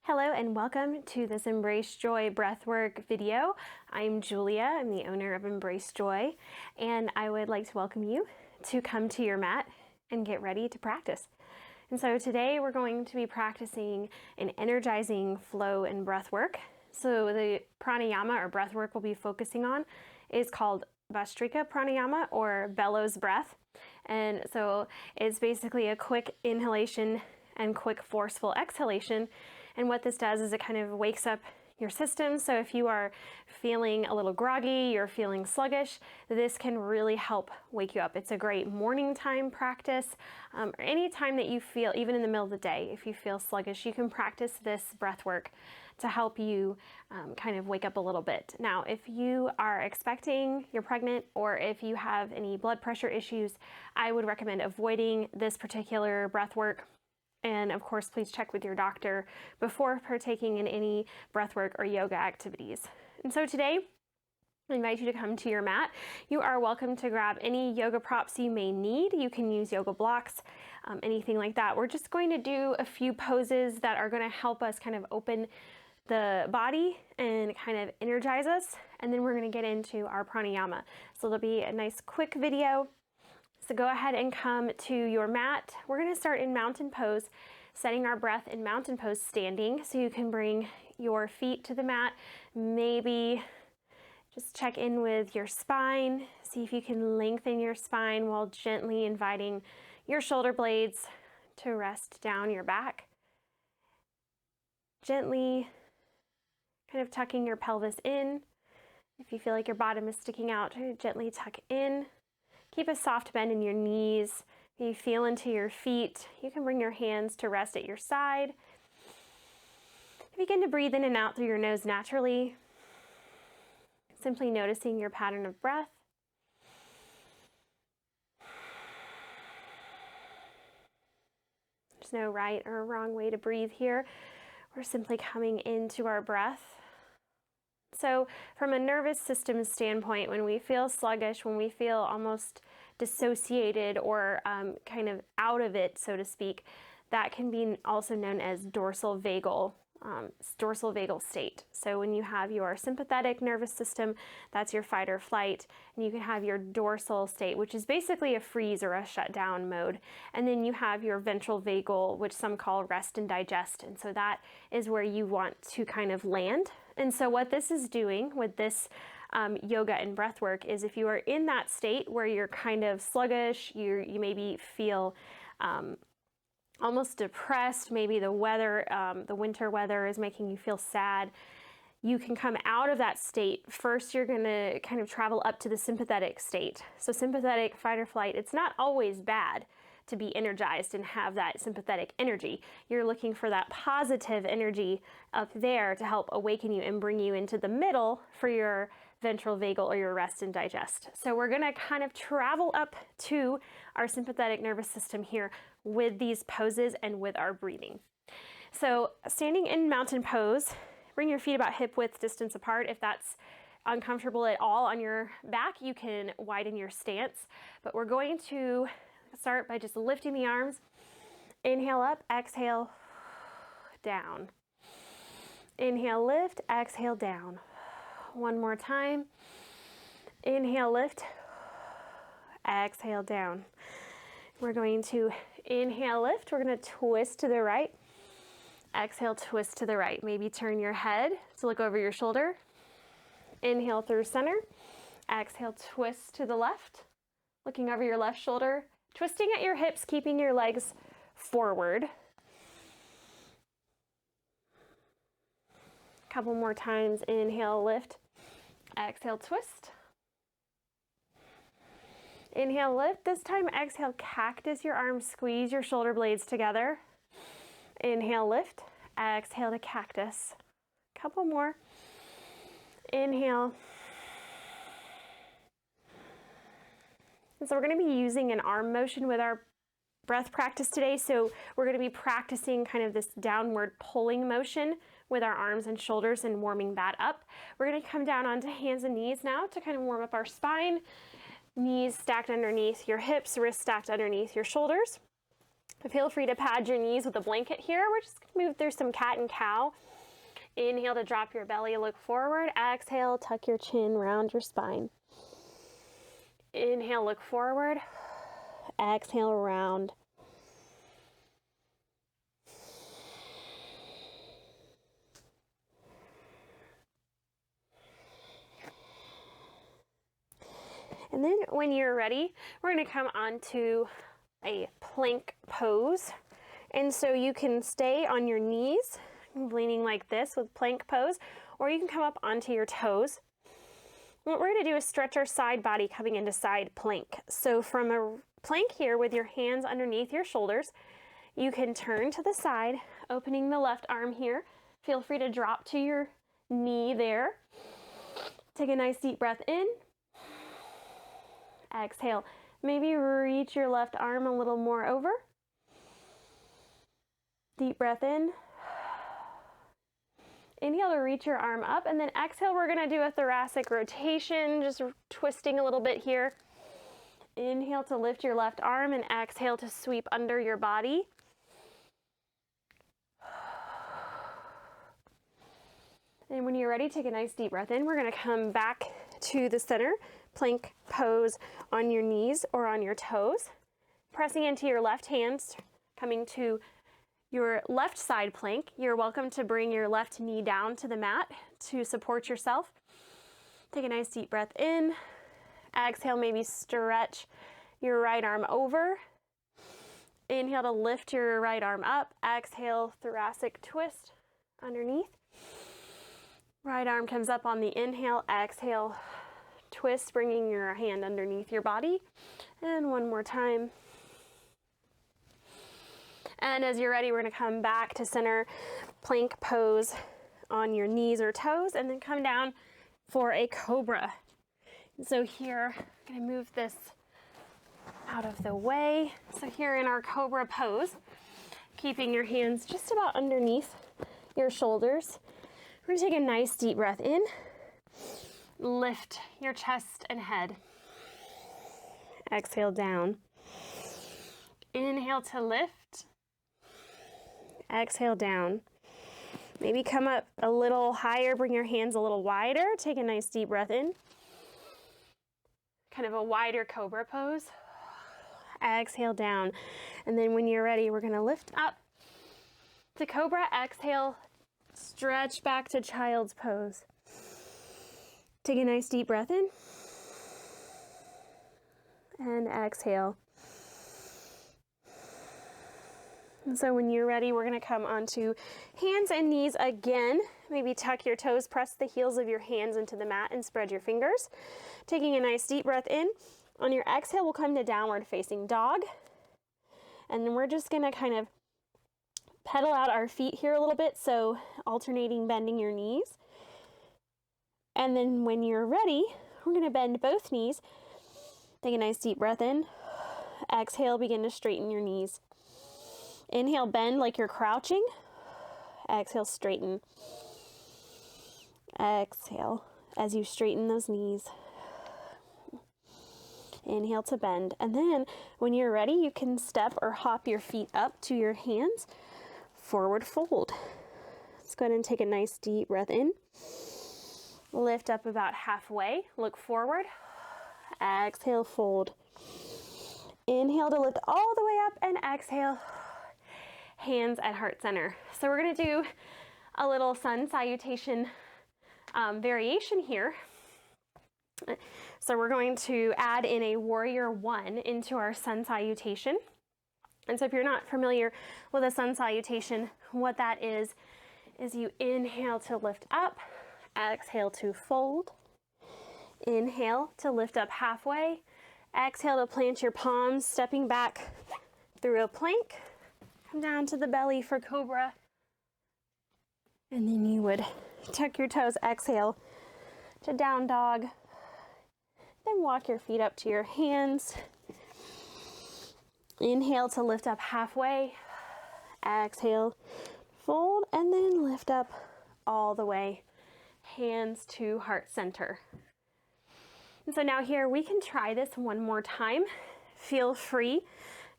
Hello and welcome to this Embrace Joy Breathwork video. I'm Julia, I'm the owner of Embrace Joy, and I would like to welcome you to come to your mat and get ready to practice. And so today we're going to be practicing an energizing flow and breath work. So the pranayama or breath work we'll be focusing on is called Bhastrika pranayama or Bellows Breath. And so it's basically a quick inhalation and quick forceful exhalation. And what this does is it kind of wakes up your system. So if you are feeling a little groggy, you're feeling sluggish, this can really help wake you up. It's a great morning time practice, or any time that you feel, even in the middle of the day, if you feel sluggish, you can practice this breath work to help you kind of wake up a little bit. Now, if you are expecting, you're pregnant, or if you have any blood pressure issues, I would recommend avoiding this particular breath work. And of course, please check with your doctor before partaking in any breathwork or yoga activities. And so today, I invite you to come to your mat. You are welcome to grab any yoga props you may need. You can use yoga blocks, anything like that. We're just going to do a few poses that are going to help us kind of open the body and kind of energize us. And then we're going to get into our pranayama. So it'll be a nice quick video. So go ahead and come to your mat. We're going to start in mountain pose, setting our breath in mountain pose standing. So you can bring your feet to the mat. Maybe just check in with your spine. See if you can lengthen your spine while gently inviting your shoulder blades to rest down your back. Gently kind of tucking your pelvis in. If you feel like your bottom is sticking out, gently tuck in. Keep a soft bend in your knees. You feel into your feet. You can bring your hands to rest at your side. Begin to breathe in and out through your nose naturally. Simply noticing your pattern of breath. There's no right or wrong way to breathe here. We're simply coming into our breath. So from a nervous system standpoint, when we feel sluggish, when we feel almost dissociated or kind of out of it, so to speak, that can be also known as dorsal vagal state. So when you have your sympathetic nervous system, that's your fight or flight, and you can have your dorsal state, which is basically a freeze or a shutdown mode. And then you have your ventral vagal, which some call rest and digest. And so that is where you want to kind of land. And so what this is doing with this yoga and breath work is if you are in that state where you're kind of sluggish, you maybe feel almost depressed, maybe the weather, the winter weather is making you feel sad, you can come out of that state. First, you're going to kind of travel up to the sympathetic state. So sympathetic, fight or flight, it's not always bad to be energized and have that sympathetic energy. You're looking for that positive energy up there to help awaken you and bring you into the middle for your ventral vagal or your rest and digest. So we're gonna kind of travel up to our sympathetic nervous system here with these poses and with our breathing. So standing in mountain pose, bring your feet about hip width distance apart. If that's uncomfortable at all on your back, you can widen your stance, but we're going to start by just lifting the arms. Inhale up, exhale, down. Inhale, lift, exhale, down. One more time. Inhale, lift, exhale, down. We're going to inhale, lift. We're going to twist to the right. Exhale, twist to the right. Maybe turn your head to look over your shoulder. Inhale through center. Exhale, twist to the left. Looking over your left shoulder. Twisting at your hips, keeping your legs forward. A couple more times. Inhale, lift. Exhale, twist. Inhale, lift. This time, exhale, cactus your arms, squeeze your shoulder blades together. Inhale, lift. Exhale to cactus. Couple more. Inhale. And so we're going to be using an arm motion with our breath practice today. So we're going to be practicing kind of this downward pulling motion with our arms and shoulders and warming that up. We're going to come down onto hands and knees now to kind of warm up our spine. Knees stacked underneath your hips, wrists stacked underneath your shoulders. Feel free to pad your knees with a blanket here. We're just gonna move through some cat and cow. Inhale to drop your belly, look forward. Exhale, tuck your chin, round your spine. Inhale, look forward. Exhale, round. And then when you're ready, we're going to come onto a plank pose. And so you can stay on your knees, leaning like this with plank pose, or you can come up onto your toes. What we're going to do is stretch our side body coming into side plank. So from a plank here with your hands underneath your shoulders, you can turn to the side, opening the left arm here. Feel free to drop to your knee there. Take a nice deep breath in. Exhale. Maybe reach your left arm a little more over. Deep breath in. Inhale to reach your arm up, and then exhale, we're going to do a thoracic rotation, just twisting a little bit here. Inhale to lift your left arm, and exhale to sweep under your body. And when you're ready, take a nice deep breath in. We're going to come back to the center, plank pose on your knees or on your toes, pressing into your left hands, coming to your left side plank. You're welcome to bring your left knee down to the mat to support yourself. Take a nice deep breath in. Exhale, maybe stretch your right arm over. Inhale to lift your right arm up. Exhale, thoracic twist underneath. Right arm comes up on the inhale. Exhale, twist, bringing your hand underneath your body. And one more time. And as you're ready, we're going to come back to center plank pose on your knees or toes, and then come down for a cobra. So here, I'm going to move this out of the way. So here in our cobra pose, keeping your hands just about underneath your shoulders, we're going to take a nice deep breath in. Lift your chest and head. Exhale down. Inhale to lift. Exhale down. Maybe come up a little higher, bring your hands a little wider. Take a nice deep breath in. Kind of a wider cobra pose. Exhale down. And then when you're ready, we're going to lift up to cobra. Exhale, stretch back to child's pose. Take a nice deep breath in. And exhale. And so when you're ready, we're going to come onto hands and knees again. Maybe tuck your toes, press the heels of your hands into the mat and spread your fingers. Taking a nice deep breath in. On your exhale, we'll come to downward facing dog. And then we're just going to kind of pedal out our feet here a little bit, so alternating bending your knees. And then when you're ready, we're going to bend both knees. Take a nice deep breath in. Exhale, begin to straighten your knees. Inhale, bend like you're crouching. Exhale, straighten. Exhale as you straighten those knees. Inhale to bend. And then when you're ready, you can step or hop your feet up to your hands. Forward fold. Let's go ahead and take a nice deep breath in. Lift up about halfway. Look forward. Exhale, fold. Inhale to lift all the way up, and exhale, hands at heart center. So we're going to do a little sun salutation variation here. So we're going to add in a warrior one into our sun salutation. And so if you're not familiar with a sun salutation, what that is you inhale to lift up, exhale to fold, inhale to lift up halfway, exhale to plant your palms, stepping back through a plank, come down to the belly for cobra, and then you would tuck your toes, exhale to down dog, then walk your feet up to your hands. Inhale to lift up halfway, exhale, fold, and then lift up all the way, hands to heart center. And so now here we can try this one more time. Feel free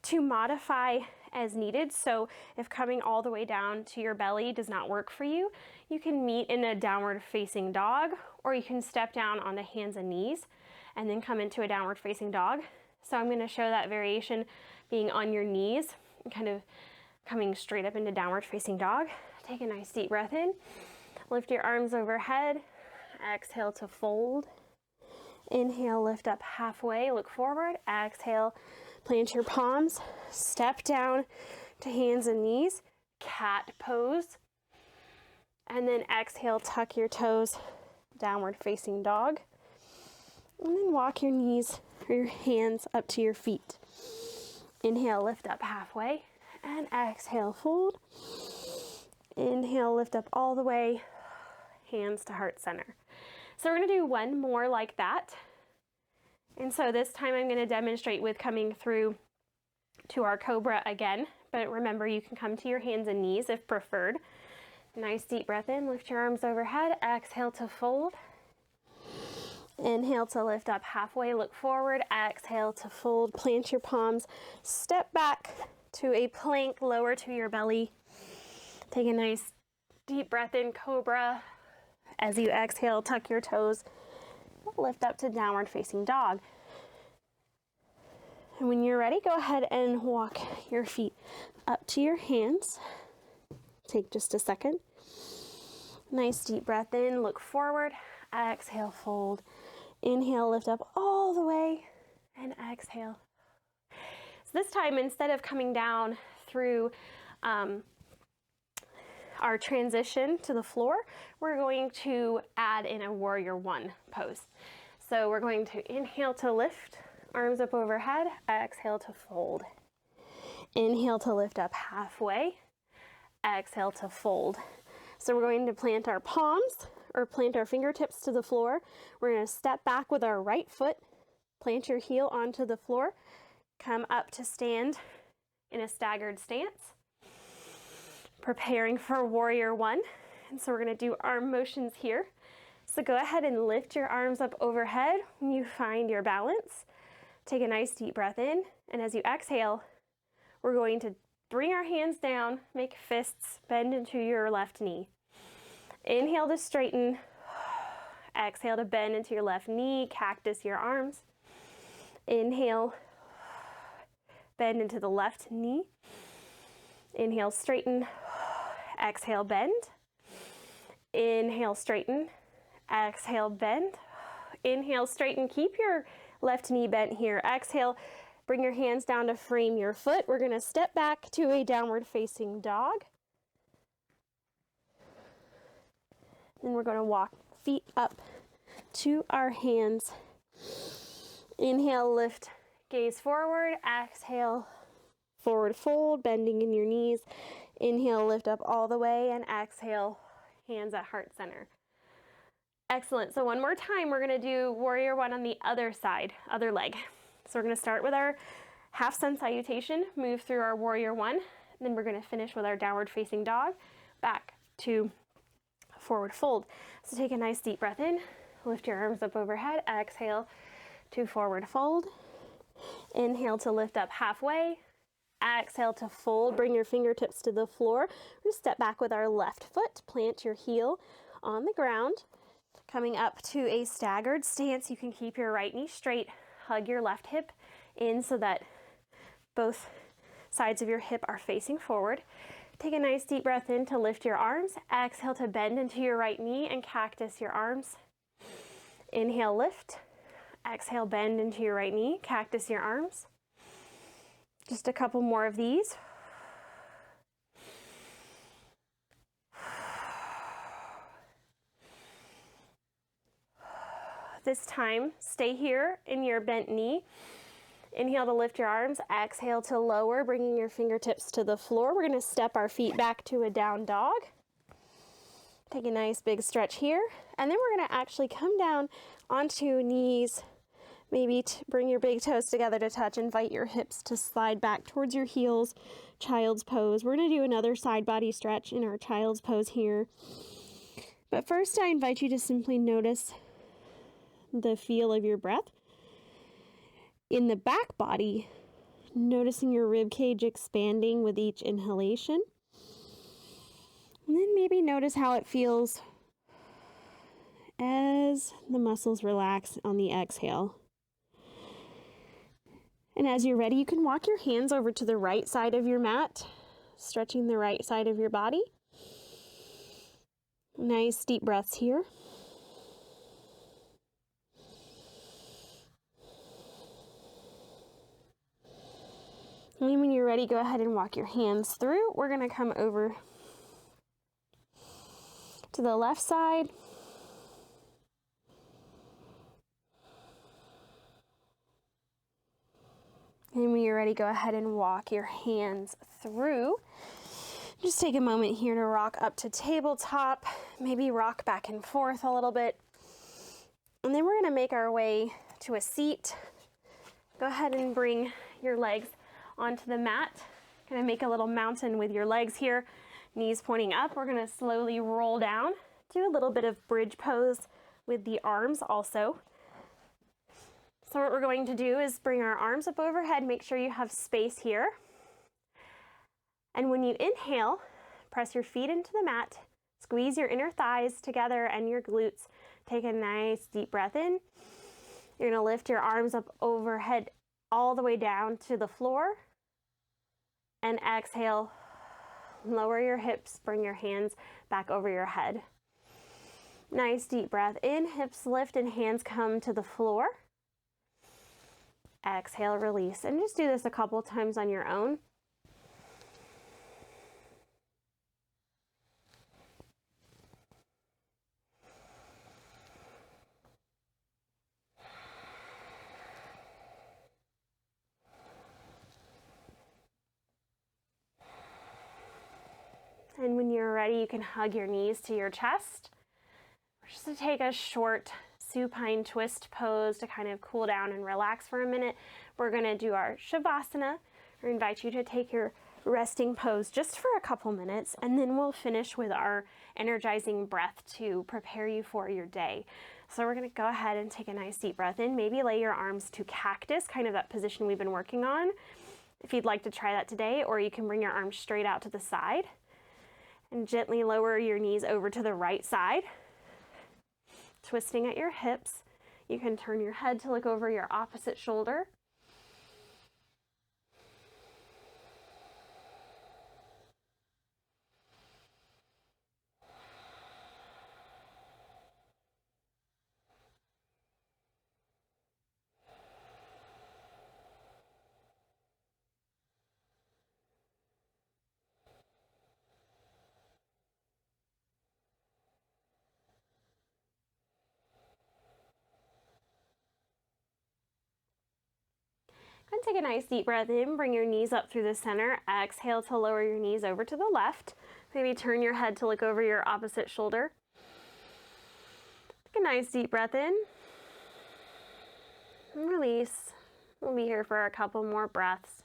to modify as needed. So if coming all the way down to your belly does not work for you, you can meet in a downward facing dog, or you can step down on the hands and knees and then come into a downward facing dog. So I'm going to show that variation being on your knees and kind of coming straight up into downward facing dog. Take a nice deep breath in. Lift your arms overhead. Exhale to fold. Inhale, lift up halfway, look forward. Exhale, plant your palms. Step down to hands and knees. Cat pose. And then exhale, tuck your toes, downward facing dog. And then walk your knees or your hands up to your feet. Inhale, lift up halfway. And exhale, fold. Inhale, lift up all the way. Hands to heart center. So we're going to do one more like that. And so this time I'm going to demonstrate with coming through to our cobra again. But remember, you can come to your hands and knees if preferred. Nice deep breath in, lift your arms overhead. Exhale to fold. Inhale to lift up halfway, look forward. Exhale to fold, plant your palms. Step back to a plank, lower to your belly. Take a nice deep breath in, cobra. As you exhale, tuck your toes, lift up to downward facing dog. And when you're ready, go ahead and walk your feet up to your hands. Take just a second. Nice deep breath in, look forward. Exhale, fold. Inhale, lift up all the way, and exhale. So this time, instead of coming down through our transition to the floor, we're going to add in a warrior one pose. So we're going to inhale to lift, arms up overhead, exhale to fold. Inhale to lift up halfway, exhale to fold. So we're going to plant our palms or plant our fingertips to the floor. We're going to step back with our right foot, plant your heel onto the floor, come up to stand in a staggered stance. Preparing for warrior one. And so we're going to do arm motions here. So go ahead and lift your arms up overhead when you find your balance. Take a nice deep breath in, and as you exhale, we're going to bring our hands down, make fists, bend into your left knee. Inhale to straighten. Exhale to bend into your left knee, cactus your arms. Inhale, bend into the left knee. Inhale, straighten. Exhale, bend. Inhale, straighten. Exhale, bend. Inhale, straighten. Keep your left knee bent here. Exhale, bring your hands down to frame your foot. We're going to step back to a downward facing dog. Then we're going to walk feet up to our hands. Inhale, lift, gaze forward. Exhale, forward fold, bending in your knees. Inhale, lift up all the way, and exhale, hands at heart center. Excellent. So one more time, we're going to do warrior one on the other side, other leg. So we're going to start with our half sun salutation, move through our warrior one, and then we're going to finish with our downward facing dog, back to forward fold. So take a nice deep breath in, lift your arms up overhead, exhale to forward fold. Inhale to lift up halfway. Exhale to fold, bring your fingertips to the floor. We're going to step back with our left foot, plant your heel on the ground. Coming up to a staggered stance, you can keep your right knee straight, hug your left hip in so that both sides of your hip are facing forward. Take a nice deep breath in to lift your arms. Exhale to bend into your right knee and cactus your arms. Inhale, lift. Exhale, bend into your right knee, cactus your arms. Just a couple more of these. This time, stay here in your bent knee. Inhale to lift your arms. Exhale to lower, bringing your fingertips to the floor. We're going to step our feet back to a down dog. Take a nice big stretch here. And then we're going to actually come down onto knees. Maybe bring your big toes together to touch. Invite your hips to slide back towards your heels. Child's pose. We're going to do another side body stretch in our child's pose here. But first, I invite you to simply notice the feel of your breath. In the back body, noticing your rib cage expanding with each inhalation. And then maybe notice how it feels as the muscles relax on the exhale. And as you're ready, you can walk your hands over to the right side of your mat, stretching the right side of your body. Nice deep breaths here. And then when you're ready, go ahead and walk your hands through. We're going to come over to the left side. And when you're ready, go ahead and walk your hands through. Just take a moment here to rock up to tabletop, maybe rock back and forth a little bit. And then we're going to make our way to a seat. Go ahead and bring your legs onto the mat. Going to make a little mountain with your legs here, knees pointing up. We're going to slowly roll down, do a little bit of bridge pose with the arms also. So what we're going to do is bring our arms up overhead, make sure you have space here. And when you inhale, press your feet into the mat, squeeze your inner thighs together and your glutes. Take a nice deep breath in. You're going to lift your arms up overhead all the way down to the floor. And exhale, lower your hips, bring your hands back over your head. Nice deep breath in, hips lift and hands come to the floor. Exhale, release, and just do this a couple times on your own. And when you're ready, you can hug your knees to your chest. Just to take a short supine twist pose to kind of cool down and relax for a minute. We're going to do our Shavasana. I invite you to take your resting pose just for a couple minutes, and then we'll finish with our energizing breath to prepare you for your day. So we're going to go ahead and take a nice deep breath in. Maybe lay your arms to cactus, kind of that position we've been working on, if you'd like to try that today, or you can bring your arms straight out to the side and gently lower your knees over to the right side. Twisting at your hips. You can turn your head to look over your opposite shoulder. And take a nice deep breath in, bring your knees up through the center. Exhale to lower your knees over to the left. Maybe turn your head to look over your opposite shoulder. Take a nice deep breath in. And release. We'll be here for a couple more breaths.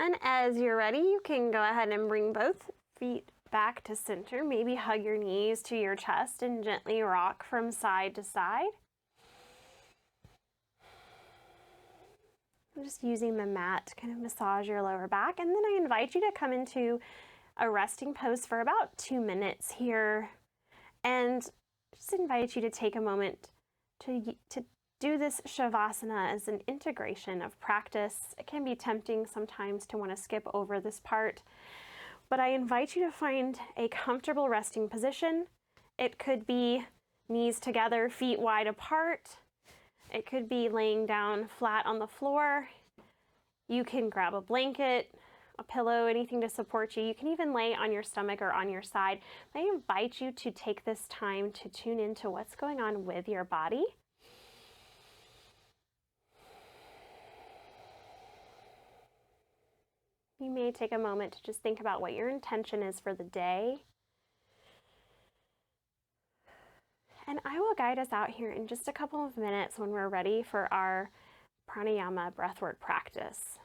And as you're ready, you can go ahead and bring both feet back to center. Maybe hug your knees to your chest and gently rock from side to side. I'm just using the mat to kind of massage your lower back. And then I invite you to come into a resting pose for about 2 minutes here. And just invite you to take a moment to do this Shavasana as an integration of practice. It can be tempting sometimes to want to skip over this part, but I invite you to find a comfortable resting position. It could be knees together, feet wide apart. It could be laying down flat on the floor. You can grab a blanket, a pillow, anything to support you. You can even lay on your stomach or on your side. I invite you to take this time to tune into what's going on with your body. You may take a moment to just think about what your intention is for the day. And I will guide us out here in just a couple of minutes when we're ready for our pranayama breathwork practice.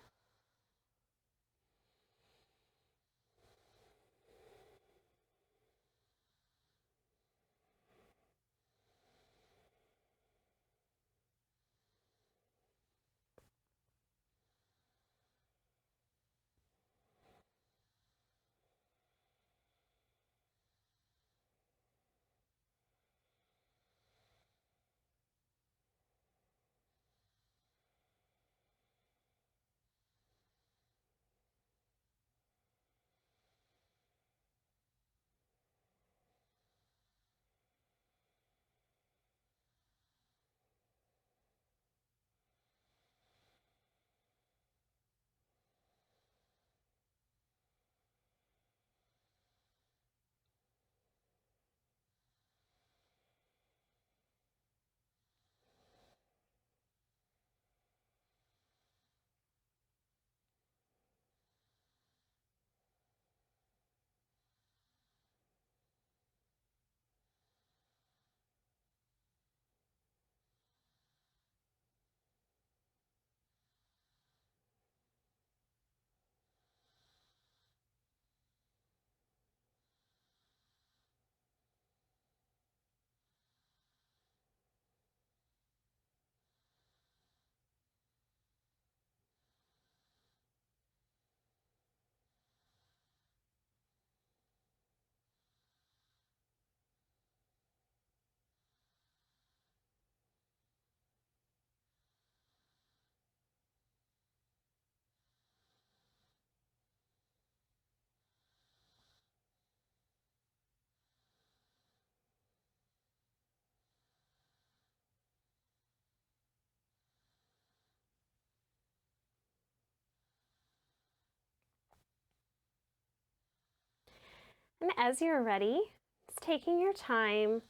And as you're ready, just taking your time,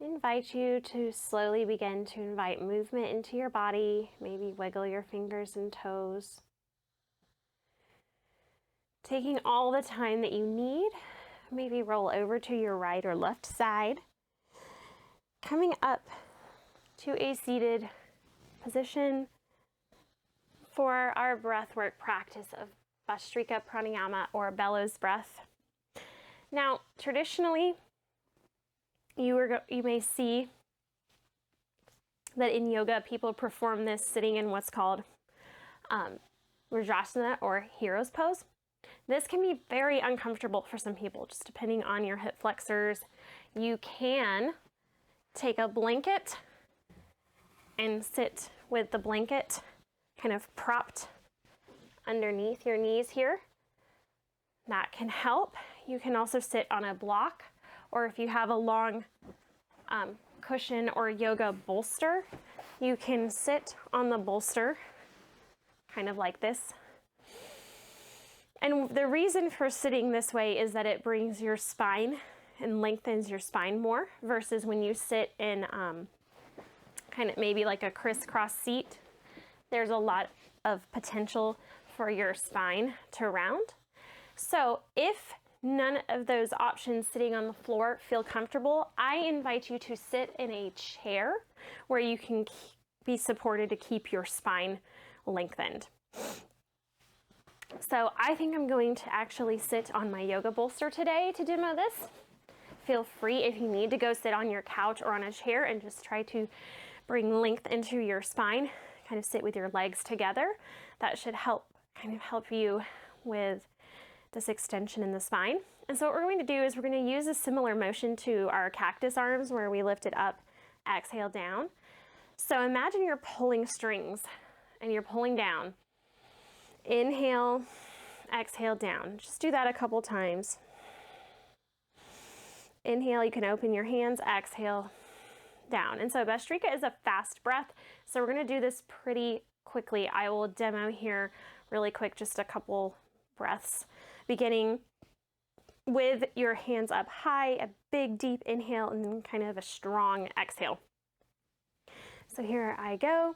I invite you to slowly begin to invite movement into your body. Maybe wiggle your fingers and toes. Taking all the time that you need, maybe roll over to your right or left side. Coming up to a seated position for our breathwork practice of Bhastrika pranayama or Bellows Breath. Now, traditionally, you may see that in yoga, people perform this sitting in what's called Vajrasana or hero's pose. This can be very uncomfortable for some people, just depending on your hip flexors. You can take a blanket and sit with the blanket kind of propped underneath your knees here. That can help. You can also sit on a block, or if you have a long cushion or yoga bolster, you can sit on the bolster kind of like this. And the reason for sitting this way is that it brings your spine and lengthens your spine more versus when you sit in kind of maybe like a crisscross seat. There's a lot of potential for your spine to round. So if none of those options sitting on the floor feel comfortable, I invite you to sit in a chair where you can be supported to keep your spine lengthened. So I think I'm going to actually sit on my yoga bolster today to demo this. Feel free if you need to go sit on your couch or on a chair and just try to bring length into your spine. Kind of sit with your legs together. That should help you with this extension in the spine. And so what we're going to do is we're going to use a similar motion to our cactus arms where we lift it up, exhale down. So imagine you're pulling strings and you're pulling down. Inhale, exhale down. Just do that a couple times. Inhale, you can open your hands, exhale down. And so Bhastrika is a fast breath. So we're going to do this pretty quickly. I will demo here really quick, just a couple breaths, beginning with your hands up high, a big deep inhale, and then kind of a strong exhale. So here I go.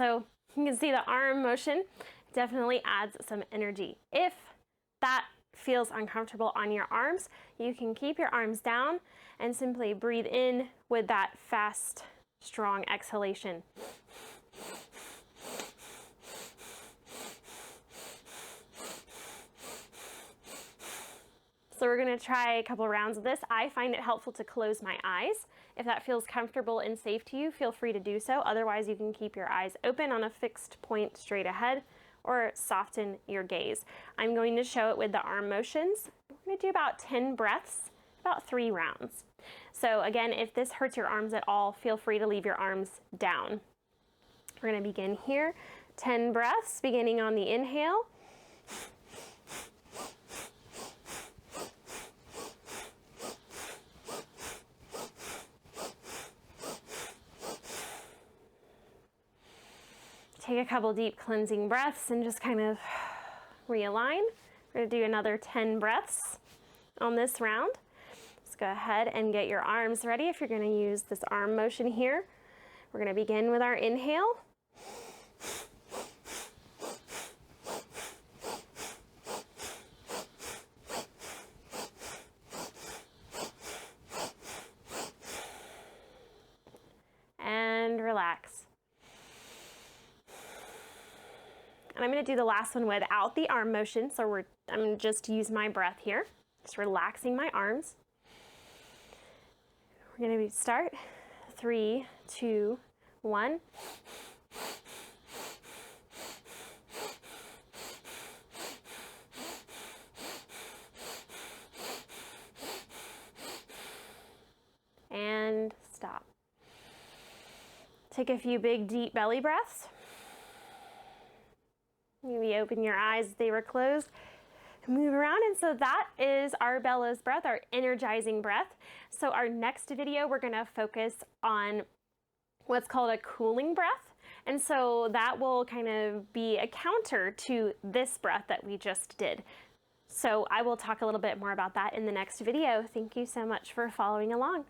So you can see the arm motion definitely adds some energy. If that feels uncomfortable on your arms, you can keep your arms down and simply breathe in with that fast, strong exhalation. So we're going to try a couple rounds of this. I find it helpful to close my eyes. If that feels comfortable and safe to you, feel free to do so. Otherwise, you can keep your eyes open on a fixed point straight ahead or soften your gaze. I'm going to show it with the arm motions. We're going to do about 10 breaths, about 3 rounds. So again, if this hurts your arms at all, feel free to leave your arms down. We're going to begin here. 10 breaths, beginning on the inhale. Take a couple deep cleansing breaths and just kind of realign. We're going to do another 10 breaths on this round. Let's go ahead and get your arms ready if you're going to use this arm motion here. We're going to begin with our inhale. And relax. And I'm going to do the last one without the arm motion, so I'm going to just use my breath here, just relaxing my arms. We're going to start 3, 2, 1. And stop. Take a few big deep belly breaths. Maybe open your eyes if they were closed. Move around, and so that is our bellows breath, our energizing breath. So our next video, we're going to focus on what's called a cooling breath. And so that will kind of be a counter to this breath that we just did. So I will talk a little bit more about that in the next video. Thank you so much for following along.